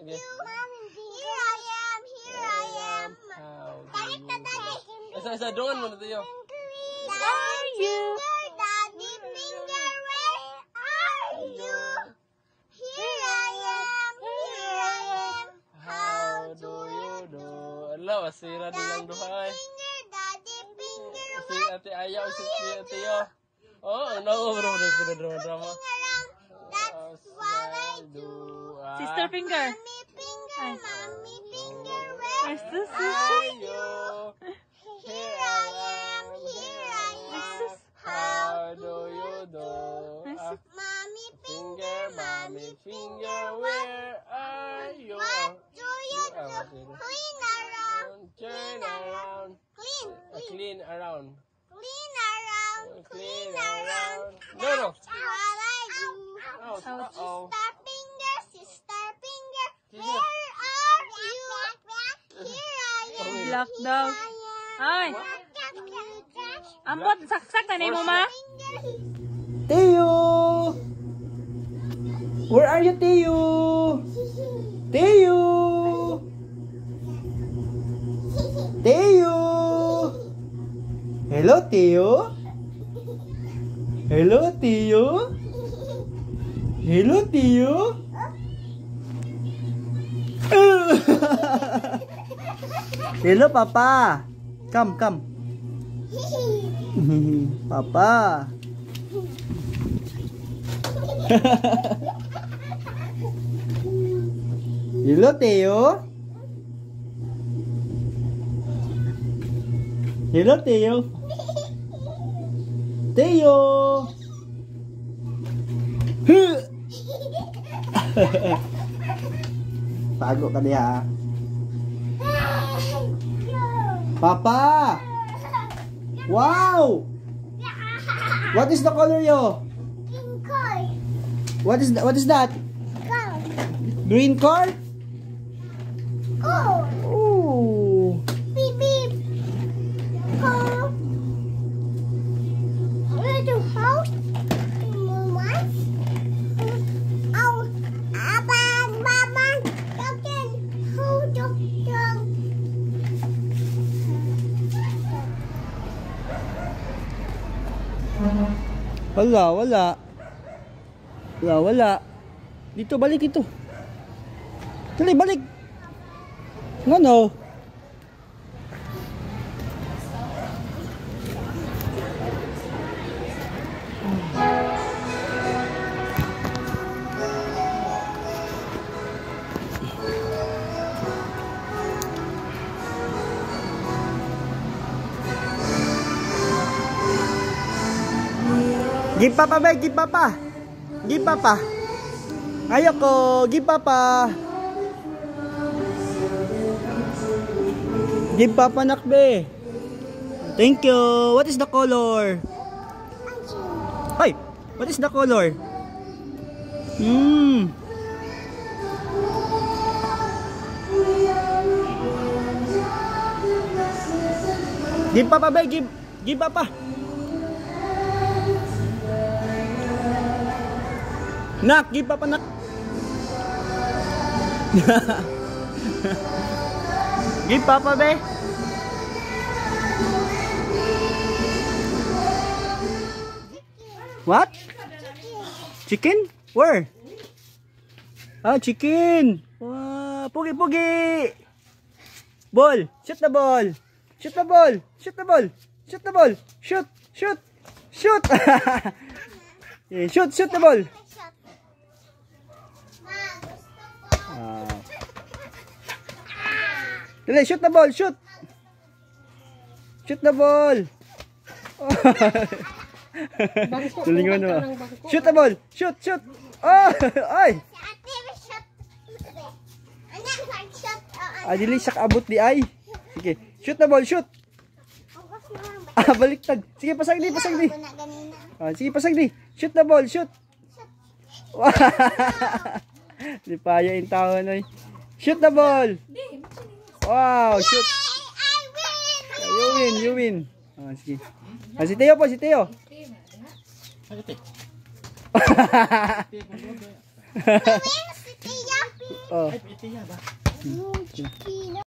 Okay. Here I am. Here I am. Isa doon mo na tayo. Are you? Daddy finger, where are you? Here I am. Here I am. How do you do? Ala, masira din lang duha ay. Daddy finger, Si ate ayaw, si ate yo. Oh, no, drama. that's what I do. Sister finger. Mommy finger, Where's the where sister? are you? Here I am. Here I am. How do you do? Mommy Finger, mommy finger, where are you? what do you do? Clean around. Turn around. Clean. Clean around. Clean around. Clean around. No, no. That's what I do. Ouch. Uh-oh. Sister finger, where are you? Here I am. Black daw. Ay, Finger. ambot, saksak na ni mo ma. Teo! Where are you, Teo? Teo! Teo! Hello, Teo? Hello, Teo? Hello, Teo? Hello, Papa. Come. Papa. Hello, Teo. Hello, Teo. Teo. Tago ka diha. Papa. Wow. What is the color yo? What is that? Green car? Go. Oh. Beep beep. Go. Where the house? What? Oh, Mama. Chicken. Hold the dog. Wala. Dito, balik dito. Dali, balik. Ano? Give papa, be, give papa. Give papa. Ayoko, give papa. Give papa, nakbe. Thank you. What is the color? Hey, what is the color? Give papa, be, give papa. Nak, give papa, nak. Give papa, be. What? Chicken? Where? Ah, chicken. Wow, pugi. Ball. Shoot the ball. Shoot the ball. Shoot the ball. Shoot the ball. Shoot. Yeah, shoot the ball. Dali, shoot the ball, shoot. Shoot the ball. Tulingon mo. Shoot the ball. Shoot. Oh, ay. Dili siya kaabot di ay. Sige, shoot the ball, shoot. Baliktad. Sige, pasag di. Sige, pasag di. Shoot the ball, shoot. Di pa yung tao na. Shoot the ball. Wow, shoot. You win. Sige. Si Teo po, si Teo. Oh. Ay, ito yan ba? No, chicken.